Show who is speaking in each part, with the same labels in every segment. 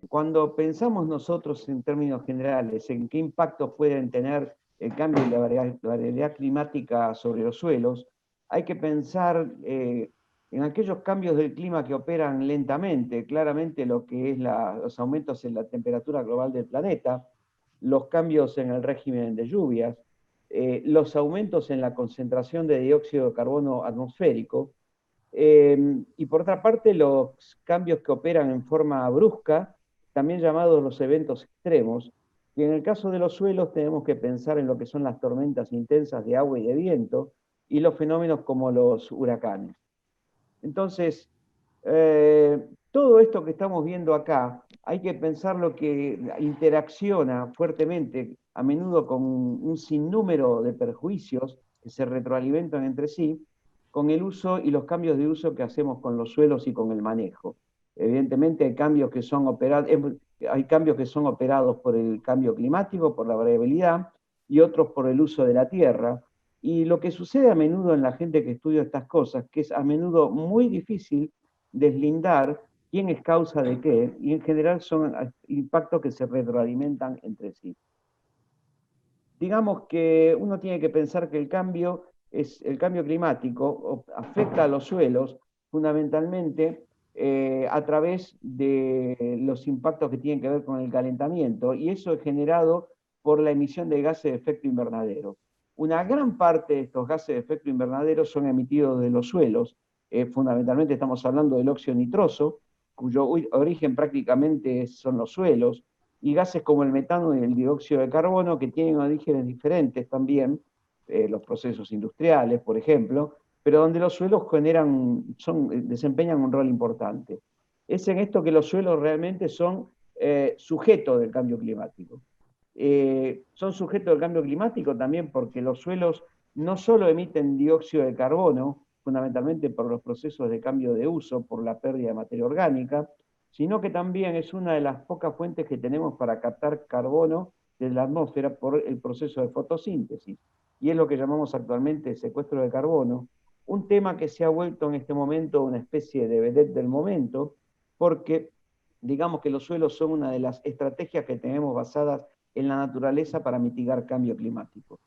Speaker 1: Cuando pensamos nosotros en términos generales en qué impacto pueden tener el cambio y la variabilidad climática sobre los suelos, hay que pensar en aquellos cambios del clima que operan lentamente, claramente lo que es los aumentos en la temperatura global del planeta, los cambios en el régimen de lluvias, los aumentos en la concentración de dióxido de carbono atmosférico, y por otra parte, los cambios que operan en forma brusca, también llamados los eventos extremos, y en el caso de los suelos tenemos que pensar en lo que son las tormentas intensas de agua y de viento, y los fenómenos como los huracanes. Entonces, todo esto que estamos viendo acá, hay que pensar lo que interacciona fuertemente, a menudo con un sinnúmero de perjuicios que se retroalimentan entre sí, con el uso y los cambios de uso que hacemos con los suelos y con el manejo. Evidentemente hay cambios que son operados por el cambio climático, por la variabilidad, y otros por el uso de la tierra, y lo que sucede a menudo en la gente que estudia estas cosas, que es a menudo muy difícil deslindar quién es causa de qué, y en general son impactos que se retroalimentan entre sí. Digamos que uno tiene que pensar que el cambio climático afecta a los suelos fundamentalmente a través de los impactos que tienen que ver con el calentamiento, y eso es generado por la emisión de gases de efecto invernadero. Una gran parte de estos gases de efecto invernadero son emitidos de los suelos, fundamentalmente estamos hablando del óxido nitroso, cuyo origen prácticamente son los suelos, y gases como el metano y el dióxido de carbono, que tienen orígenes diferentes también, los procesos industriales, por ejemplo, pero donde los suelos desempeñan un rol importante. Es en esto que los suelos realmente son sujetos del cambio climático. Son sujetos del cambio climático también porque los suelos no solo emiten dióxido de carbono, fundamentalmente por los procesos de cambio de uso, por la pérdida de materia orgánica, sino que también es una de las pocas fuentes que tenemos para captar carbono de la atmósfera por el proceso de fotosíntesis. Y es lo que llamamos actualmente secuestro de carbono, un tema que se ha vuelto en este momento una especie de vedette del momento, porque digamos que los suelos son una de las estrategias que tenemos basadas en la naturaleza para mitigar cambio climático.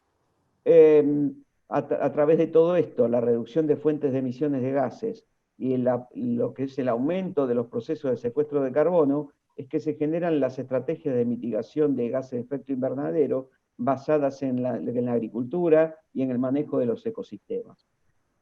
Speaker 1: A través de todo esto, la reducción de fuentes de emisiones de gases y lo que es el aumento de los procesos de secuestro de carbono, es que se generan las estrategias de mitigación de gases de efecto invernadero basadas en la agricultura y en el manejo de los ecosistemas.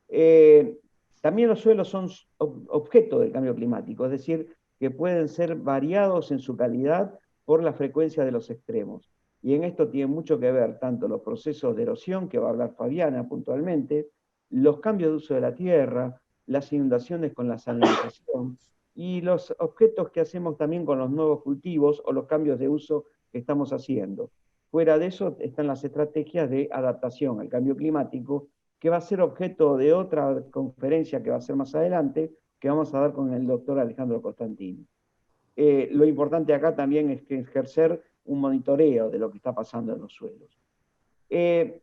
Speaker 1: Eh, También los suelos son objeto del cambio climático, es decir, que pueden ser variados en su calidad por la frecuencia de los extremos. Y en esto tiene mucho que ver tanto los procesos de erosión, que va a hablar Fabiana puntualmente, los cambios de uso de la tierra, las inundaciones con la salinización y los objetos que hacemos también con los nuevos cultivos o los cambios de uso que estamos haciendo. Fuera de eso están las estrategias de adaptación al cambio climático, que va a ser objeto de otra conferencia que va a ser más adelante, que vamos a dar con el doctor Alejandro Costantini. Lo importante acá también es que ejercer un monitoreo de lo que está pasando en los suelos. Eh,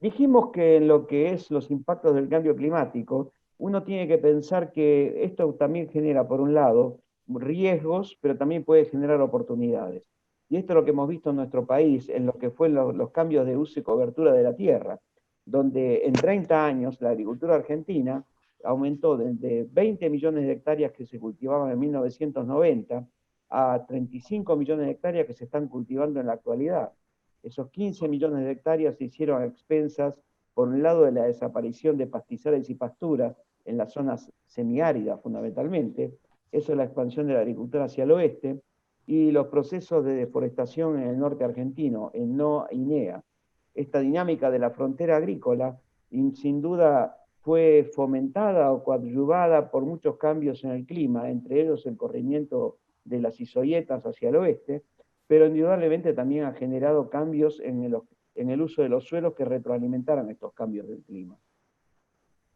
Speaker 1: Dijimos que en lo que es los impactos del cambio climático, uno tiene que pensar que esto también genera, por un lado, riesgos, pero también puede generar oportunidades. Y esto es lo que hemos visto en nuestro país, en lo que fue los cambios de uso y cobertura de la tierra, donde en 30 años la agricultura argentina aumentó desde 20 millones de hectáreas que se cultivaban en 1990 a 35 millones de hectáreas que se están cultivando en la actualidad. Esos 15 millones de hectáreas se hicieron a expensas, por un lado, de la desaparición de pastizales y pasturas en las zonas semiáridas fundamentalmente, eso es la expansión de la agricultura hacia el oeste, y los procesos de deforestación en el norte argentino, en NOA y NEA. Esta dinámica de la frontera agrícola, sin duda, fue fomentada o coadyuvada por muchos cambios en el clima, entre ellos el corrimiento de las isoietas hacia el oeste, pero indudablemente también ha generado cambios en el uso de los suelos que retroalimentaran estos cambios del clima.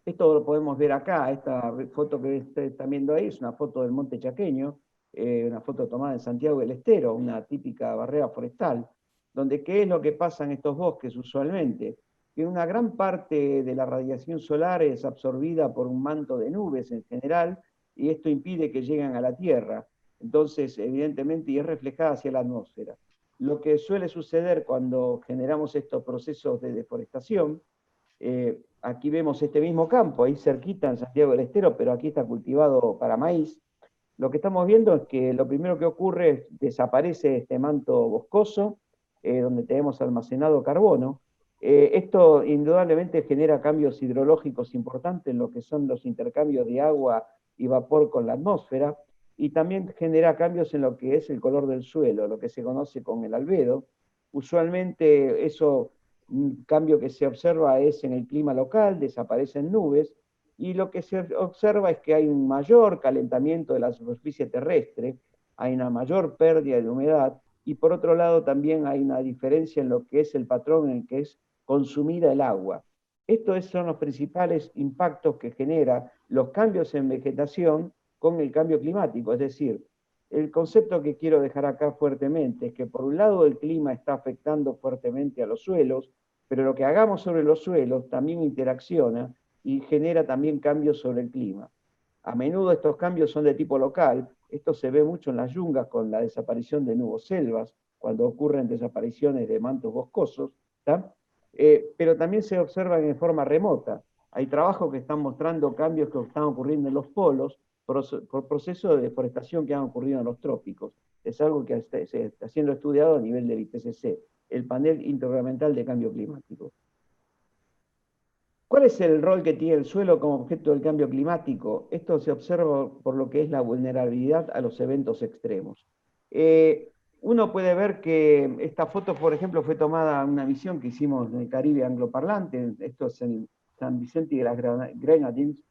Speaker 1: Esto lo podemos ver acá, esta foto que están viendo ahí es una foto del Monte Chaqueño, una foto tomada en Santiago del Estero, una típica barrera forestal, donde ¿qué es lo que pasa en estos bosques usualmente? Que una gran parte de la radiación solar es absorbida por un manto de nubes en general, y esto impide que lleguen a la Tierra. Entonces, evidentemente, y es reflejada hacia la atmósfera. Lo que suele suceder cuando generamos estos procesos de deforestación, aquí vemos este mismo campo, ahí cerquita en Santiago del Estero, pero aquí está cultivado para maíz. Lo que estamos viendo es que lo primero que ocurre es desaparece este manto boscoso, donde tenemos almacenado carbono. Esto indudablemente genera cambios hidrológicos importantes en lo que son los intercambios de agua y vapor con la atmósfera, y también genera cambios en lo que es el color del suelo, lo que se conoce como el albedo. Usualmente eso, un cambio que se observa es en el clima local, desaparecen nubes, y lo que se observa es que hay un mayor calentamiento de la superficie terrestre, hay una mayor pérdida de humedad, y por otro lado también hay una diferencia en lo que es el patrón en el que es consumida el agua. Estos son los principales impactos que genera los cambios en vegetación con el cambio climático. Es decir, el concepto que quiero dejar acá fuertemente es que por un lado el clima está afectando fuertemente a los suelos, pero lo que hagamos sobre los suelos también interacciona y genera también cambios sobre el clima. A menudo estos cambios son de tipo local, esto se ve mucho en las yungas con la desaparición de nuboselvas, cuando ocurren desapariciones de mantos boscosos, pero también se observan en forma remota. Hay trabajos que están mostrando cambios que están ocurriendo en los polos por procesos de deforestación que han ocurrido en los trópicos. Es algo que se está siendo estudiado a nivel del IPCC, el Panel Intergubernamental de Cambio Climático. ¿Cuál es el rol que tiene el suelo como objeto del cambio climático? Esto se observa por lo que es la vulnerabilidad a los eventos extremos. Uno puede ver que esta foto, por ejemplo, fue tomada en una misión que hicimos en el Caribe angloparlante, esto es en San Vicente y de las Grenadines,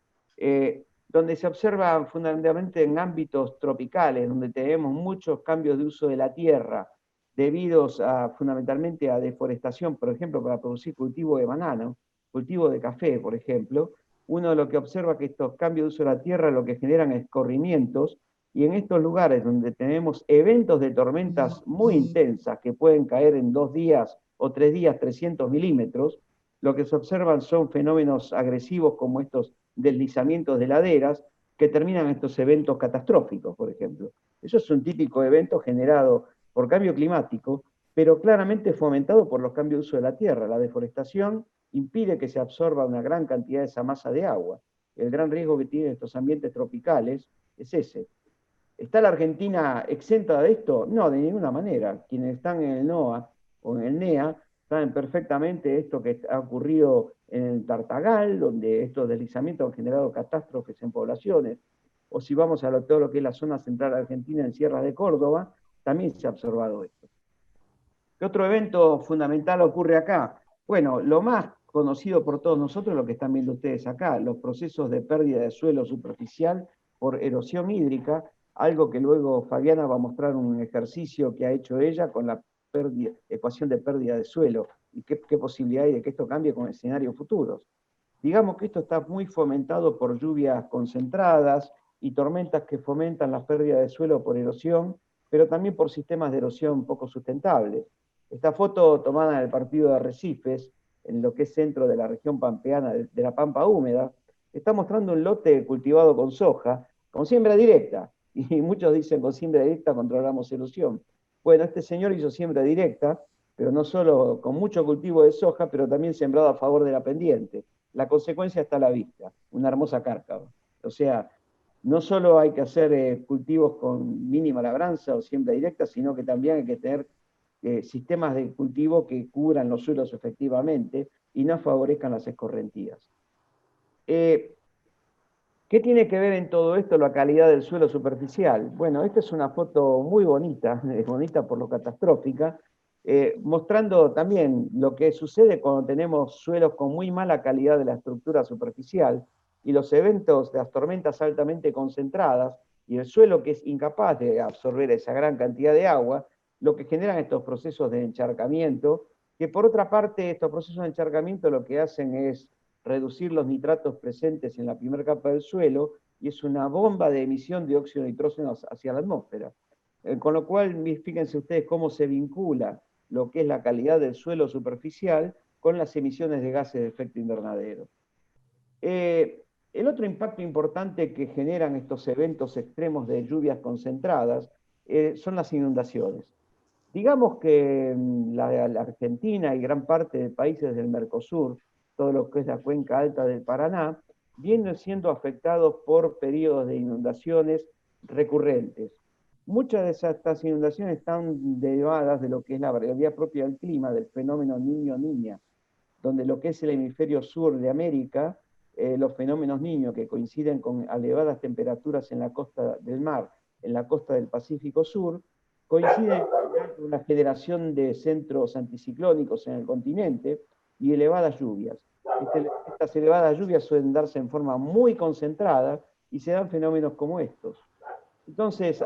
Speaker 1: donde se observa fundamentalmente en ámbitos tropicales, donde tenemos muchos cambios de uso de la tierra, debidos fundamentalmente a deforestación, por ejemplo, para producir cultivo de banano, cultivo de café, por ejemplo. Uno lo que observa que estos cambios de uso de la tierra lo que generan es escorrimientos, y en estos lugares donde tenemos eventos de tormentas muy intensas que pueden caer en 2 días o 3 días 300 milímetros, lo que se observan son fenómenos agresivos como estos deslizamientos de laderas que terminan en estos eventos catastróficos, por ejemplo. Eso es un típico evento generado por cambio climático, pero claramente fomentado por los cambios de uso de la tierra. La deforestación impide que se absorba una gran cantidad de esa masa de agua. El gran riesgo que tienen estos ambientes tropicales es ese. ¿Está la Argentina exenta de esto? No, de ninguna manera. Quienes están en el NOA o en el NEA saben perfectamente esto que ha ocurrido en el Tartagal, donde estos deslizamientos han generado catástrofes en poblaciones, o si vamos a todo lo que es la zona central argentina en Sierra de Córdoba, también se ha observado esto. ¿Qué otro evento fundamental ocurre acá? Bueno, lo más conocido por todos nosotros, lo que están viendo ustedes acá, los procesos de pérdida de suelo superficial por erosión hídrica, algo que luego Fabiana va a mostrar un ejercicio que ha hecho ella con la ecuación de pérdida de suelo y qué posibilidad hay de que esto cambie con escenarios futuros. Digamos que esto está muy fomentado por lluvias concentradas y tormentas que fomentan la pérdida de suelo por erosión, pero también por sistemas de erosión poco sustentables. Esta foto tomada en el partido de Arrecifes, en lo que es centro de la región pampeana, de la Pampa húmeda, está mostrando un lote cultivado con soja, con siembra directa. Y muchos dicen con siembra directa controlamos erosión. Bueno, este señor hizo siembra directa, pero no solo con mucho cultivo de soja, pero también sembrado a favor de la pendiente. La consecuencia está a la vista, una hermosa cárcava. O sea, no solo hay que hacer cultivos con mínima labranza o siembra directa, sino que también hay que tener sistemas de cultivo que cubran los suelos efectivamente y no favorezcan las escorrentías. ¿Qué tiene que ver en todo esto la calidad del suelo superficial? Bueno, esta es una foto muy bonita, es bonita por lo catastrófica, mostrando también lo que sucede cuando tenemos suelos con muy mala calidad de la estructura superficial y los eventos de las tormentas altamente concentradas y el suelo que es incapaz de absorber esa gran cantidad de agua, lo que generan estos procesos de encharcamiento, que por otra parte estos procesos de encharcamiento lo que hacen es reducir los nitratos presentes en la primera capa del suelo y es una bomba de emisión de óxido de nitrógeno hacia la atmósfera. Con lo cual, fíjense ustedes cómo se vincula lo que es la calidad del suelo superficial con las emisiones de gases de efecto invernadero. El otro impacto importante que generan estos eventos extremos de lluvias concentradas son las inundaciones. Digamos que la Argentina y gran parte de países del Mercosur, todo lo que es la cuenca alta del Paraná, vienen siendo afectados por periodos de inundaciones recurrentes. Muchas de estas inundaciones están derivadas de lo que es la variabilidad propia del clima, del fenómeno niño-niña, donde lo que es el hemisferio sur de América, los fenómenos niños que coinciden con elevadas temperaturas en la costa del mar, en la costa del Pacífico Sur, coinciden con una generación de centros anticiclónicos en el continente y elevadas lluvias. Estas elevadas lluvias suelen darse en forma muy concentrada y se dan fenómenos como estos. Entonces,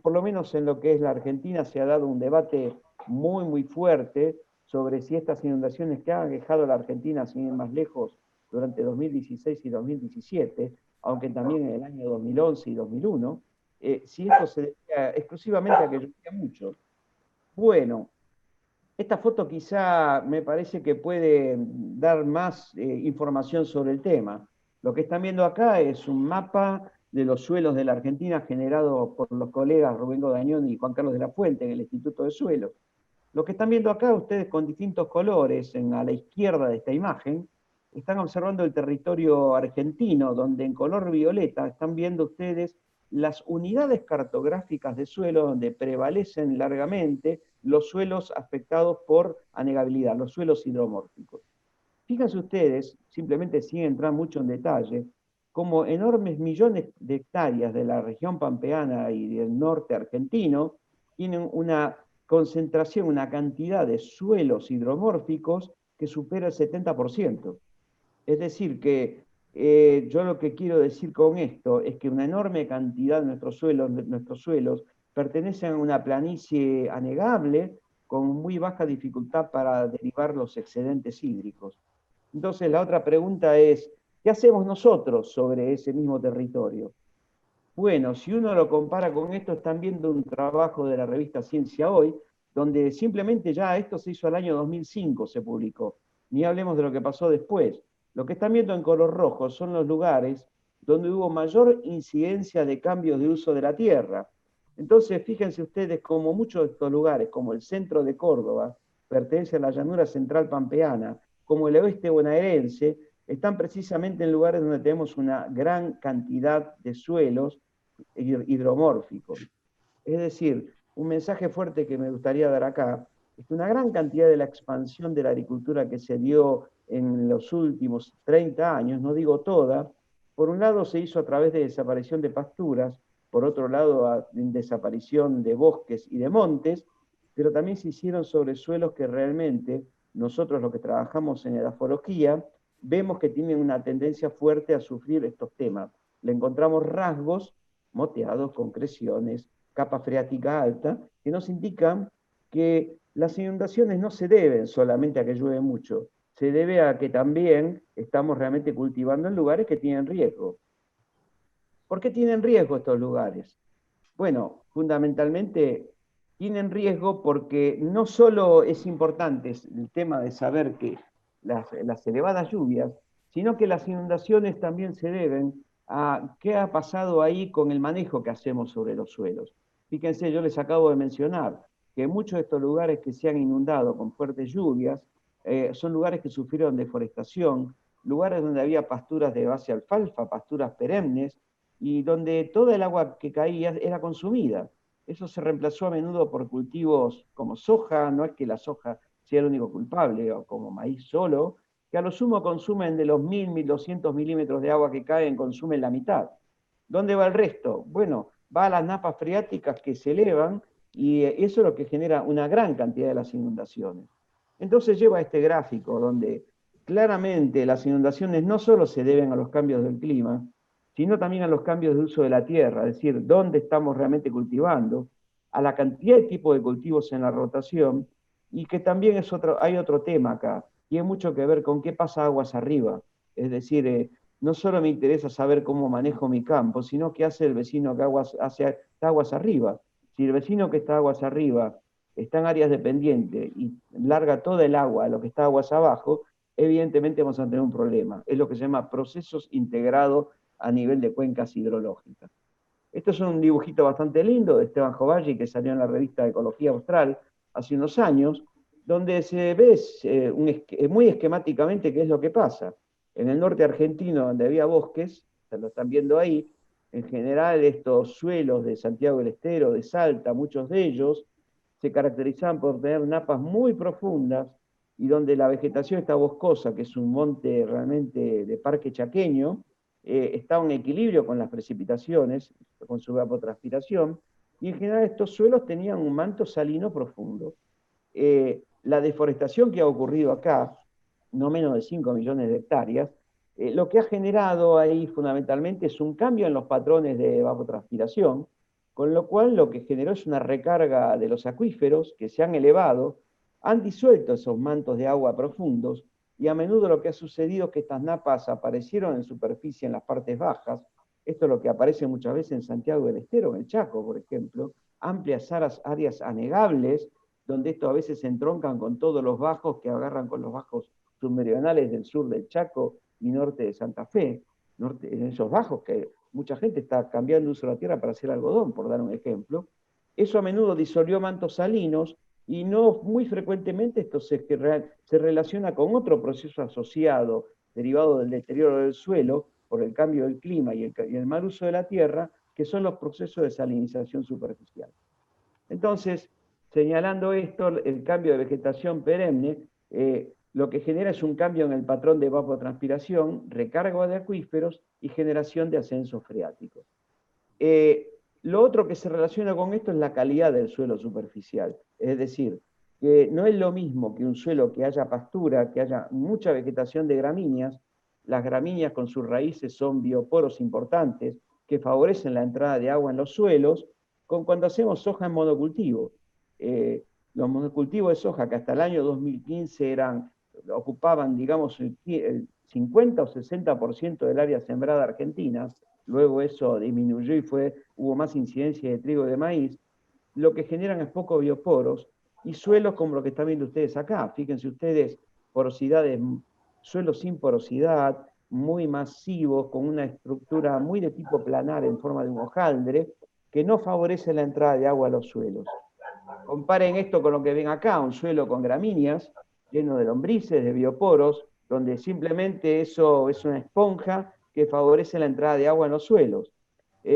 Speaker 1: por lo menos en lo que es la Argentina, se ha dado un debate muy fuerte sobre si estas inundaciones que han aquejado a la Argentina, sin ir más lejos, durante 2016 y 2017, aunque también en el año 2011 y 2001, si esto se debía exclusivamente a que llovía mucho. Bueno, esta foto quizá me parece que puede dar más información sobre el tema. Lo que están viendo acá es un mapa de los suelos de la Argentina generado por los colegas Rubén Godañón y Juan Carlos de la Fuente en el Instituto de Suelo. Lo que están viendo acá ustedes con distintos colores, a la izquierda de esta imagen, están observando el territorio argentino, donde en color violeta están viendo ustedes las unidades cartográficas de suelo donde prevalecen largamente los suelos afectados por anegabilidad, los suelos hidromórficos. Fíjense ustedes, simplemente sin entrar mucho en detalle, como enormes millones de hectáreas de la región pampeana y del norte argentino tienen una concentración, una cantidad de suelos hidromórficos que supera el 70%. Es decir, que yo lo que quiero decir con esto es que una enorme cantidad de nuestros suelos pertenecen a una planicie anegable con muy baja dificultad para derivar los excedentes hídricos. Entonces, la otra pregunta es, ¿qué hacemos nosotros sobre ese mismo territorio? Bueno, si uno lo compara con esto, están viendo un trabajo de la revista Ciencia Hoy, donde simplemente ya esto se hizo el año 2005, se publicó. Ni hablemos de lo que pasó después. Lo que están viendo en color rojo son los lugares donde hubo mayor incidencia de cambios de uso de la tierra. Entonces, fíjense ustedes como muchos de estos lugares, como el centro de Córdoba, pertenece a la llanura central pampeana, como el oeste bonaerense, están precisamente en lugares donde tenemos una gran cantidad de suelos hidromórficos. Es decir, un mensaje fuerte que me gustaría dar acá es que una gran cantidad de la expansión de la agricultura que se dio en los últimos 30 años, no digo toda, por un lado se hizo a través de desaparición de pasturas, por otro lado desaparición de bosques y de montes, pero también se hicieron sobre suelos que realmente nosotros los que trabajamos en edafología vemos que tienen una tendencia fuerte a sufrir estos temas. Le encontramos rasgos moteados, concreciones, capa freática alta, que nos indican que las inundaciones no se deben solamente a que llueve mucho, se debe a que también estamos realmente cultivando en lugares que tienen riesgo. ¿Por qué tienen riesgo estos lugares? Bueno, fundamentalmente tienen riesgo porque no solo es importante el tema de saber que las elevadas lluvias, sino que las inundaciones también se deben a qué ha pasado ahí con el manejo que hacemos sobre los suelos. Fíjense, yo les acabo de mencionar que muchos de estos lugares que se han inundado con fuertes lluvias son lugares que sufrieron deforestación, lugares donde había pasturas de base alfalfa, pasturas perennes, y donde toda el agua que caía era consumida. Eso se reemplazó a menudo por cultivos como soja, no es que la soja sea el único culpable, o como maíz solo, que a lo sumo consumen de los 1.200 milímetros de agua que caen, consumen la mitad. ¿Dónde va el resto? Bueno, va a las napas freáticas que se elevan y eso es lo que genera una gran cantidad de las inundaciones. Entonces lleva a este gráfico donde claramente las inundaciones no solo se deben a los cambios del clima, sino también a los cambios de uso de la tierra, es decir, dónde estamos realmente cultivando, a la cantidad de tipos de cultivos en la rotación, y que también hay otro tema acá, tiene mucho que ver con qué pasa aguas arriba. Es decir, no solo me interesa saber cómo manejo mi campo, sino qué hace el vecino que está aguas arriba. Si el vecino que está aguas arriba está en áreas dependientes y larga toda el agua a lo que está aguas abajo, evidentemente vamos a tener un problema. Es lo que se llama procesos integrados a nivel de cuencas hidrológicas. Esto es un dibujito bastante lindo de Esteban Jovalli que salió en la revista Ecología Austral hace unos años, donde se ve muy esquemáticamente qué es lo que pasa. En el norte argentino, donde había bosques, se lo están viendo ahí, en general estos suelos de Santiago del Estero, de Salta, muchos de ellos, se caracterizaban por tener napas muy profundas y donde la vegetación está boscosa, que es un monte realmente de parque chaqueño, está en equilibrio con las precipitaciones, con su evapotranspiración, y en general estos suelos tenían un manto salino profundo. La deforestación que ha ocurrido acá, no menos de 5 millones de hectáreas, lo que ha generado ahí fundamentalmente es un cambio en los patrones de evapotranspiración, con lo cual lo que generó es una recarga de los acuíferos que se han elevado, han disuelto esos mantos de agua profundos, y a menudo lo que ha sucedido es que estas napas aparecieron en superficie en las partes bajas. Esto es lo que aparece muchas veces en Santiago del Estero, en el Chaco, por ejemplo, amplias áreas anegables, donde estos a veces se entroncan con todos los bajos que agarran con los bajos submeridionales del sur del Chaco y norte de Santa Fe, en esos bajos que mucha gente está cambiando uso de la tierra para hacer algodón, por dar un ejemplo. Eso a menudo disolvió mantos salinos y no muy frecuentemente esto se relaciona con otro proceso asociado, derivado del deterioro del suelo por el cambio del clima y el mal uso de la tierra, que son los procesos de salinización superficial. Entonces, señalando esto, el cambio de vegetación perenne, lo que genera es un cambio en el patrón de evapotranspiración, recargo de acuíferos y generación de ascensos freáticos. Lo otro que se relaciona con esto es la calidad del suelo superficial, es decir, que no es lo mismo que un suelo que haya pastura, que haya mucha vegetación de gramíneas. Las gramíneas con sus raíces son bioporos importantes que favorecen la entrada de agua en los suelos, con cuando hacemos soja en monocultivo. Los monocultivos de soja que hasta el año 2015 ocupaban, digamos, el 50 o 60% del área sembrada argentina, luego eso disminuyó y hubo más incidencia de trigo y de maíz, lo que generan es pocos bioporos y suelos como lo que están viendo ustedes acá. Fíjense ustedes, porosidades, suelos sin porosidad, muy masivos, con una estructura muy de tipo planar en forma de un hojaldre, que no favorece la entrada de agua a los suelos. Comparen esto con lo que ven acá, un suelo con gramíneas, lleno de lombrices, de bioporos, donde simplemente eso es una esponja que favorece la entrada de agua en los suelos.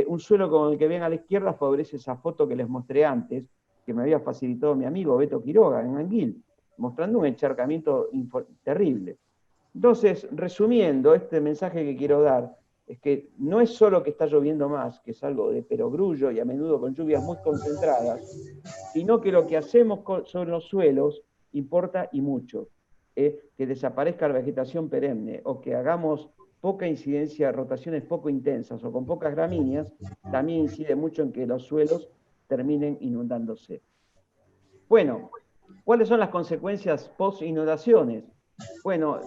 Speaker 1: Un suelo como el que ven a la izquierda favorece esa foto que les mostré antes, que me había facilitado mi amigo Beto Quiroga en Anguil, mostrando un encharcamiento terrible. Entonces, resumiendo, este mensaje que quiero dar es que no es solo que está lloviendo más, que es algo de perogrullo y a menudo con lluvias muy concentradas, sino que lo que hacemos sobre los suelos importa y mucho. Que desaparezca la vegetación perenne o que hagamos poca incidencia, rotaciones poco intensas o con pocas gramíneas, también incide mucho en que los suelos terminen inundándose. Bueno, ¿cuáles son las consecuencias post-inundaciones? Bueno,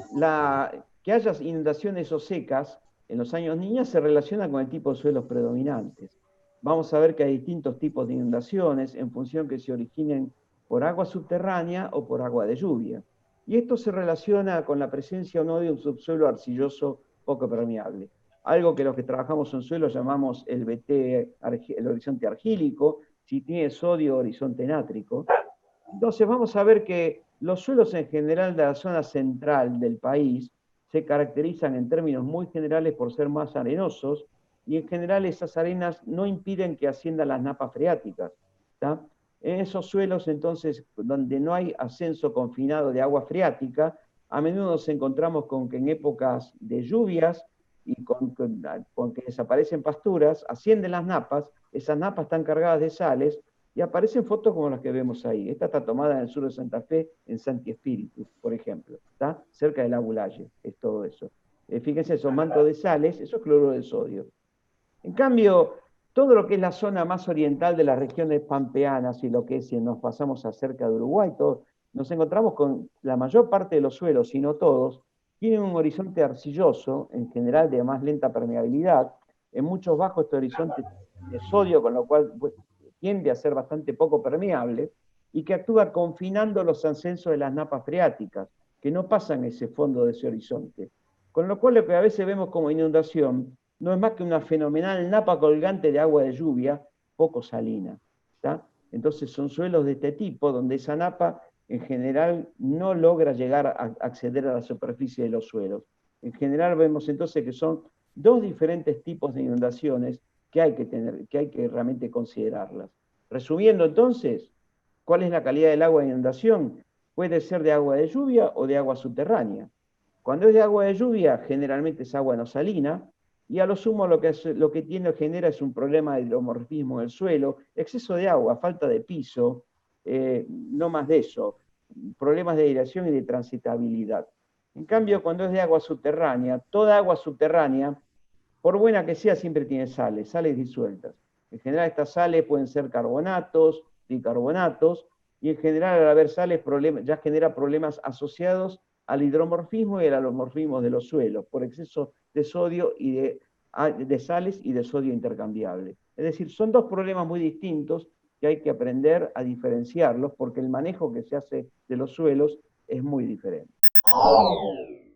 Speaker 1: que haya inundaciones o secas en los años niñas se relaciona con el tipo de suelos predominantes. Vamos a ver que hay distintos tipos de inundaciones en función que se originen por agua subterránea o por agua de lluvia. Y esto se relaciona con la presencia o no de un subsuelo arcilloso poco permeable. Algo que los que trabajamos en suelo llamamos el BT, el horizonte argílico, si tiene sodio, horizonte nátrico. Entonces vamos a ver que los suelos en general de la zona central del país se caracterizan en términos muy generales por ser más arenosos, y en general esas arenas no impiden que asciendan las napas freáticas. ¿Tá? En esos suelos, entonces, donde no hay ascenso confinado de agua freática, a menudo nos encontramos con que en épocas de lluvias y con que desaparecen pasturas, ascienden las napas, esas napas están cargadas de sales, y aparecen fotos como las que vemos ahí. Esta está tomada en el sur de Santa Fe, en Santi Espíritu, por ejemplo, ¿está? Cerca del Agulaye, es todo eso. Fíjense, esos mantos de sales, eso es cloruro de sodio. En cambio, todo lo que es la zona más oriental de las regiones pampeanas y lo que es si nos pasamos acerca de Uruguay, nos encontramos con la mayor parte de los suelos, si no todos, tienen un horizonte arcilloso, en general de más lenta permeabilidad. En muchos bajos este horizonte de sodio, con lo cual tiende a ser bastante poco permeable, y que actúa confinando los ascensos de las napas freáticas. que no pasan ese fondo de ese horizonte. Con lo cual lo que a veces vemos como inundación no es más que una fenomenal napa colgante de agua de lluvia, poco salina. ¿Tá? Entonces son suelos de este tipo, donde esa napa en general no logra llegar a acceder a la superficie de los suelos. En general vemos entonces que son dos diferentes tipos de inundaciones que hay que tener, que hay que realmente considerarlas. Resumiendo entonces, ¿cuál es la calidad del agua de inundación? Puede ser de agua de lluvia o de agua subterránea. Cuando es de agua de lluvia, generalmente es agua no salina, y a lo sumo lo que genera es un problema de hidromorfismo del suelo, exceso de agua, falta de piso, no más de eso, problemas de aireación y de transitabilidad. En cambio, cuando es de agua subterránea, toda agua subterránea, por buena que sea, siempre tiene sales disueltas. En general estas sales pueden ser carbonatos, bicarbonatos, y en general al haber sales ya genera problemas asociados al hidromorfismo y al alomorfismo de los suelos, por exceso de sodio y de sales y de sodio intercambiable. Es decir, son dos problemas muy distintos que hay que aprender a diferenciarlos porque el manejo que se hace de los suelos es muy diferente.